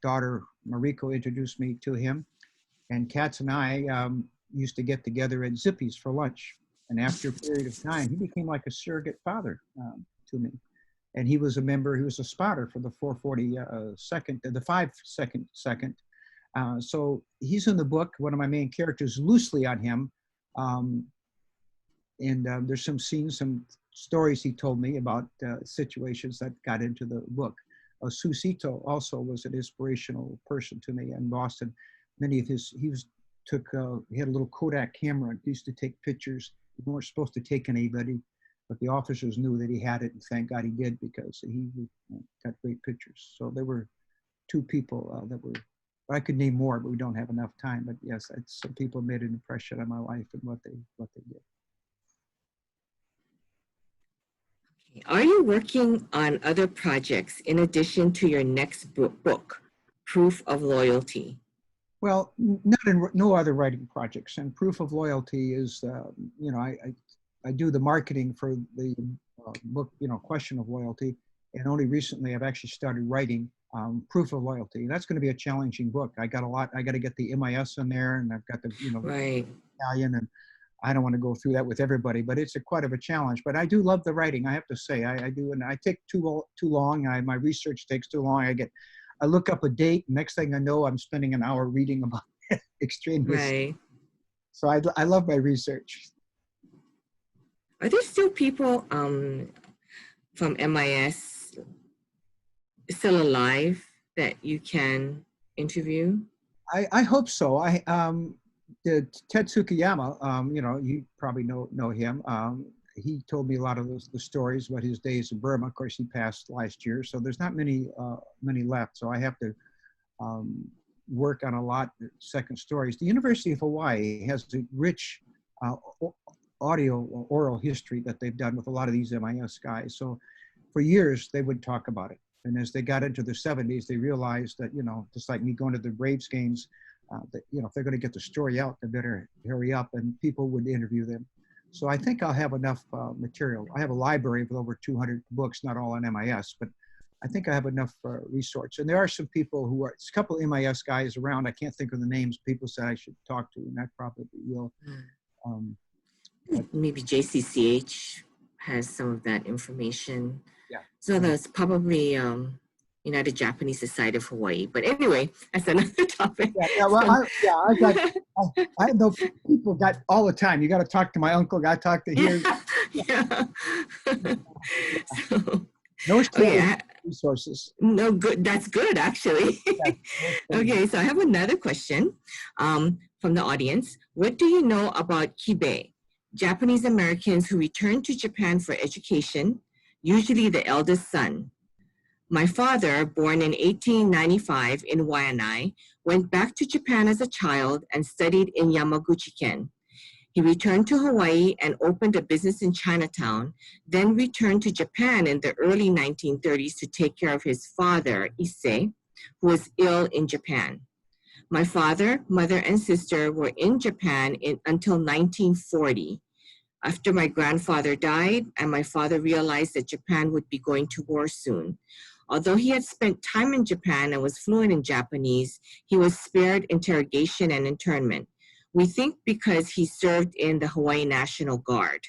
daughter Mariko introduced me to him, and Katz and I used to get together at Zippy's for lunch. And after a period of time, he became like a surrogate father to me. And he was a member, he was a spotter for the 442nd, the 5-second. So he's in the book, one of my main characters, loosely on him. There's some scenes, some stories he told me about situations that got into the book. Susito also was an inspirational person to me in Boston. Many of his, he had a little Kodak camera and used to take pictures. We weren't supposed to take anybody, but the officers knew that he had it, and thank God he did, because he got great pictures. So there were two people that were, I could name more, but we don't have enough time. But yes, some people made an impression on my life and what they did. Are you working on other projects in addition to your next book, Proof of Loyalty? Well, no other writing projects. And Proof of Loyalty is, I do the marketing for the book, Question of Loyalty. And only recently I've actually started writing Proof of Loyalty. And that's going to be a challenging book. I got to get the MIS in there, and I've got the, right. Italian, and I don't want to go through that with everybody, but it's quite of a challenge. But I do love the writing, I have to say. I do, and I take too long. My research takes too long. I look up a date. Next thing I know, I'm spending an hour reading about extraneous. Right. So I love my research. Are there still people from MIS still alive that you can interview? I hope so. Ted Tsukiyama, you probably know him. He told me a lot of the stories about his days in Burma. Of course, he passed last year, so there's not many left. So I have to work on a lot of second stories. The University of Hawaii has a rich oral history that they've done with a lot of these MIS guys. So for years, they would talk about it. And as they got into the 70s, they realized that, just like me going to the Braves games, that, if they're going to get the story out, they better hurry up, and people would interview them. So I think I'll have enough material. I have a library with over 200 books, not all on MIS, but I think I have enough resource. And there are some people who it's a couple of MIS guys around. I can't think of the names. People said I should talk to, and I probably will. Maybe JCCH has some of that information. Yeah. So there's probably United Japanese Society of Hawaii. But anyway, that's another topic. I know people got all the time. You got to talk to my uncle. Got to talk to here. Yeah. No resources. No, good. That's good, actually. Okay, so I have another question from the audience. What do you know about Kibe, Japanese Americans who return to Japan for education, usually the eldest son? My father, born in 1895 in Waianae, went back to Japan as a child and studied in Yamaguchi-ken. He returned to Hawaii and opened a business in Chinatown, then returned to Japan in the early 1930s to take care of his father, Issei, who was ill in Japan. My father, mother, and sister were in Japan until 1940. After my grandfather died and my father realized that Japan would be going to war soon. Although he had spent time in Japan and was fluent in Japanese, he was spared interrogation and internment. We think because he served in the Hawaii National Guard.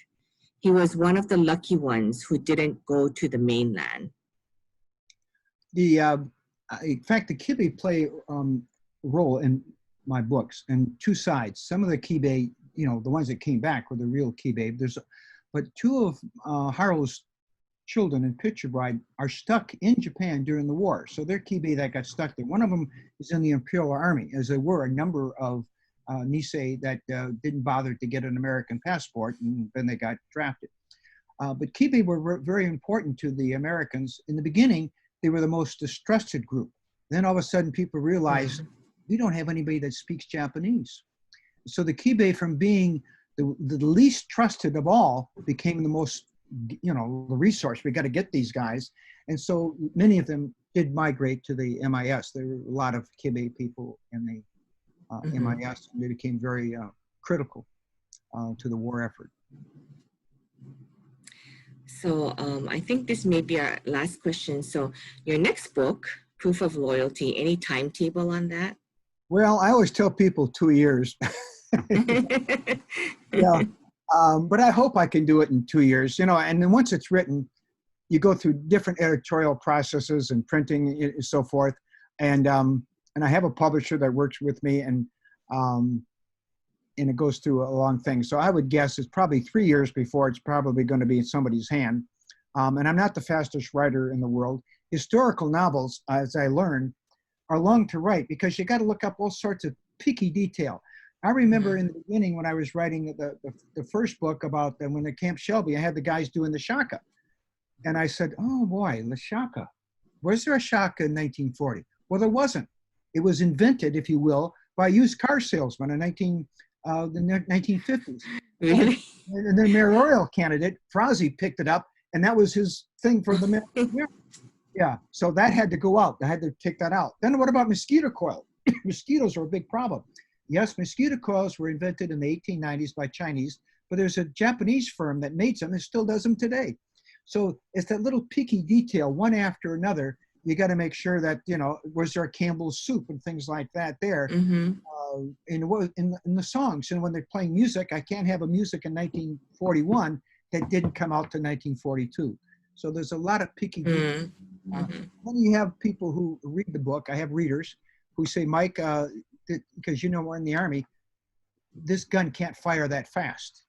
He was one of the lucky ones who didn't go to the mainland. In fact, the Kiwi play a role in my books, and two sides. Some of the Kibe, the ones that came back were the real Kibe. But two of Haru's children in Picture Bride are stuck in Japan during the war. So they're Kibe that got stuck there. One of them is in the Imperial Army, as there were a number of Nisei that didn't bother to get an American passport, and then they got drafted. But Kibe were very important to the Americans. In the beginning, they were the most distrusted group. Then all of a sudden, people realized we don't have anybody that speaks Japanese. So the Kibe, from being the least trusted of all became the most, the resource. We got to get these guys. And so many of them did migrate to the MIS. There were a lot of Kiwi people in the MIS, and they became very critical to the war effort. So I think this may be our last question. So your next book, Proof of Loyalty, any timetable on that? Well, I always tell people 2 years. Yeah, but I hope I can do it in 2 years, and then once it's written, you go through different editorial processes and printing and so forth. And I have a publisher that works with me, and it goes through a long thing. So I would guess it's probably 3 years before it's probably going to be in somebody's hand. And I'm not the fastest writer in the world. Historical novels, as I learned, are long to write because you got to look up all sorts of picky detail. I remember in the beginning when I was writing the first book about when at Camp Shelby, I had the guys doing the shaka. And I said, oh boy, the shaka. Was there a shaka in 1940? Well, there wasn't. It was invented, if you will, by a used car salesman in the 1950s. Really? And the mayoral candidate, Frazee, picked it up, and that was his thing for the mayor. Yeah, so that had to go out. I had to take that out. Then what about mosquito coil? Mosquitoes are a big problem. Yes, mosquito coils were invented in the 1890s by Chinese, but there's a Japanese firm that made some and still does them today. So it's that little picky detail, one after another. You got to make sure that, was there a Campbell's soup and things like that there. In the songs. And when they're playing music, I can't have a music in 1941 that didn't come out to 1942. So there's a lot of picky detail. Then you have people who read the book. I have readers who say, Mike, because we're in the Army, this gun can't fire that fast.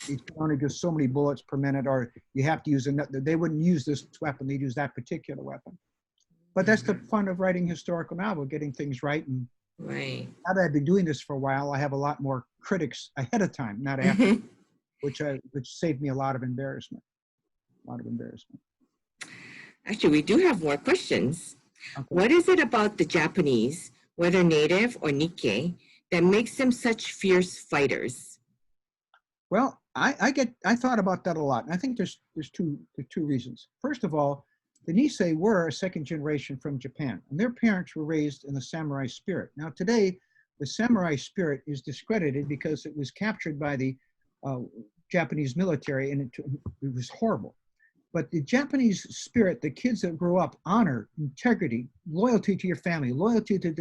It can only go so many bullets per minute, or you have to use another. They wouldn't use this weapon. They'd use that particular weapon. But that's the fun of writing historical novel, getting things right. And right. Now that I've been doing this for a while, I have a lot more critics ahead of time, not after, which saved me a lot of embarrassment. Actually, we do have more questions. Okay. What is it about the Japanese, whether native or Nikkei, that makes them such fierce fighters? Well, I thought about that a lot. And I think there's two reasons. First of all, the Nisei were a second generation from Japan, and their parents were raised in the samurai spirit. Now today, the samurai spirit is discredited because it was captured by the Japanese military, and it was horrible. But the Japanese spirit, the kids that grow up, honor, integrity, loyalty to your family, loyalty to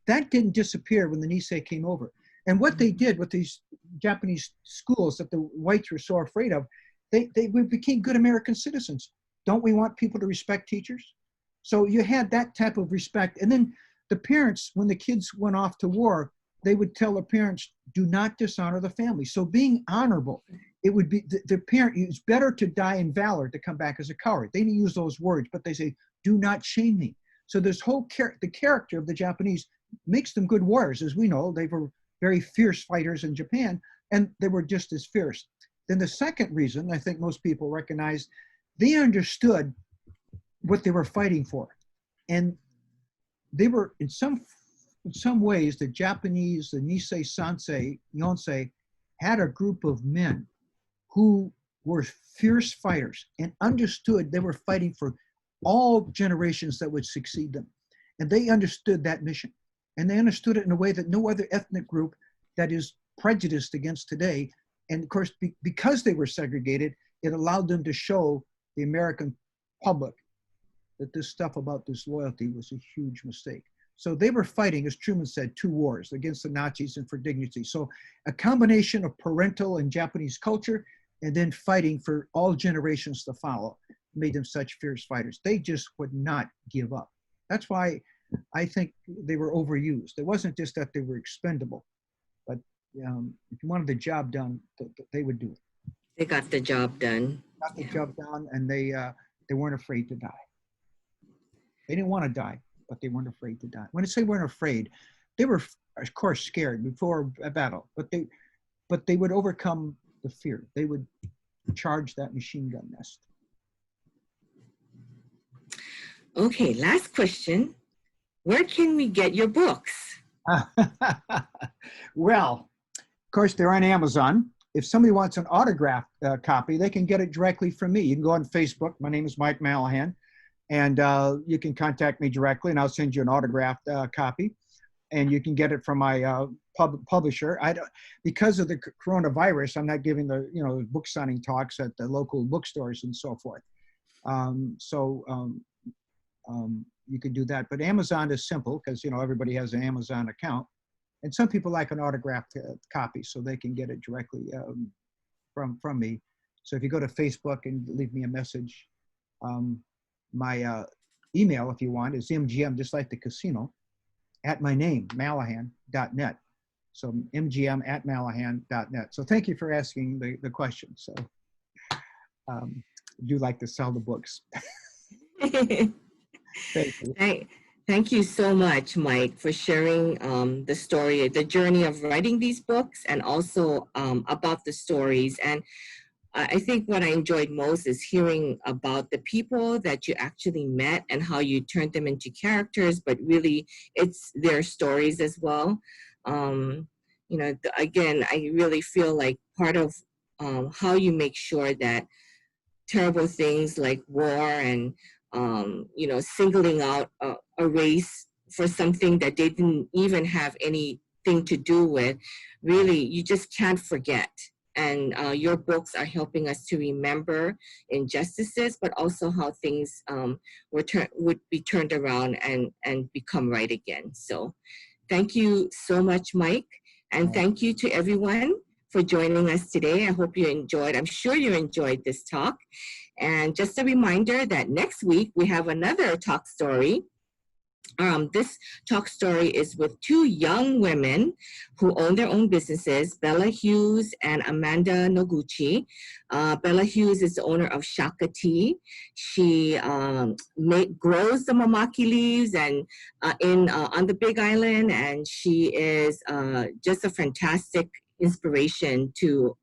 that didn't disappear when the Nisei came over. And what they did with these Japanese schools that the whites were so afraid of, we became good American citizens. Don't we want people to respect teachers? So you had that type of respect. And then the parents, when the kids went off to war, they would tell the parents, do not dishonor the family. So being honorable, it would be the parent, it's better to die in valor to come back as a coward. They didn't use those words, but they say, do not shame me. So this whole the character of the Japanese makes them good warriors. As we know, they were very fierce fighters in Japan, and they were just as fierce. Then the second reason, I think most people recognize, they understood what they were fighting for. And they were, in some ways, the Japanese, the Nisei, Sansei, Yonsei, had a group of men who were fierce fighters and understood they were fighting for all generations that would succeed them. And they understood that mission. And they understood it in a way that no other ethnic group that is prejudiced against today. And of course, because they were segregated, it allowed them to show the American public that this stuff about disloyalty was a huge mistake. So they were fighting, as Truman said, 2 wars, against the Nazis and for dignity. So a combination of parental and Japanese culture, and then fighting for all generations to follow, made them such fierce fighters. They just would not give up. That's why I think they were overused. It wasn't just that they were expendable, but if you wanted the job done, they would do it. They got the job done. Got the job done, and they weren't afraid to die. They didn't want to die, but they weren't afraid to die. When I say weren't afraid, they were, of course, scared before a battle, but they would overcome the fear. They would charge that machine gun nest. Okay, last question. Where can we get your books? Well, course, they're on Amazon. If somebody wants an autographed copy, they can get it directly from me. You can go on Facebook. My name is Mike Malahan, and you can contact me directly, and I'll send you an autographed copy. And you can get it from my publisher. Because of the coronavirus, I'm not giving the book signing talks at the local bookstores and so forth. You can do that. But Amazon is simple because everybody has an Amazon account, and some people like an autographed copy, so they can get it directly from me. So if you go to Facebook and leave me a message, my email, if you want, is MGM, just like the casino, at my name, Malahan.net. So MGM@Malahan.net. So thank you for asking the question. So would you like to sell the books? Thank you. Thank you so much, Mike, for sharing the story, the journey of writing these books, and also about the stories. And I think what I enjoyed most is hearing about the people that you actually met and how you turned them into characters, but really it's their stories as well. Again, I really feel like part of how you make sure that terrible things like war and, singling out a race for something that they didn't even have anything to do with, really, you just can't forget. And your books are helping us to remember injustices, but also how things would be turned around and become right again. So thank you so much, Mike. And thank you to everyone for joining us today. I hope you enjoyed, I'm sure you enjoyed this talk. And just a reminder that next week we have another talk story. This talk story is with two young women who own their own businesses, Bella Hughes and Amanda Noguchi. Bella Hughes is the owner of Shaka Tea. She grows the mamaki leaves and on the Big Island, and she is just a fantastic inspiration to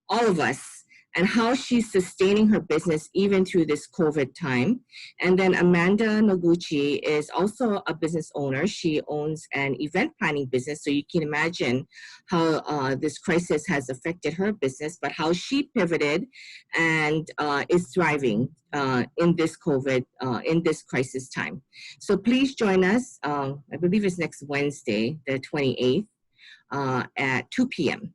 all of us, and how she's sustaining her business even through this COVID time. And then Amanda Noguchi is also a business owner. She owns an event planning business, so you can imagine how this crisis has affected her business, but how she pivoted and is thriving in this COVID, in this crisis time. So please join us, I believe it's next Wednesday, the 28th, at 2 p.m.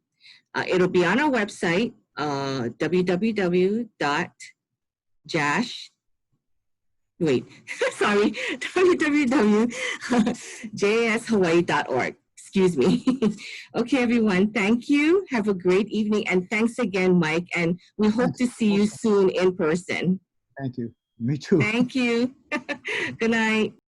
It'll be on our website, www.jashawaii.org. Excuse me. Okay, everyone, thank you. Have a great evening. And thanks again, Mike. And we hope to see you soon in person. Thank you. Me too. Thank you. Good night.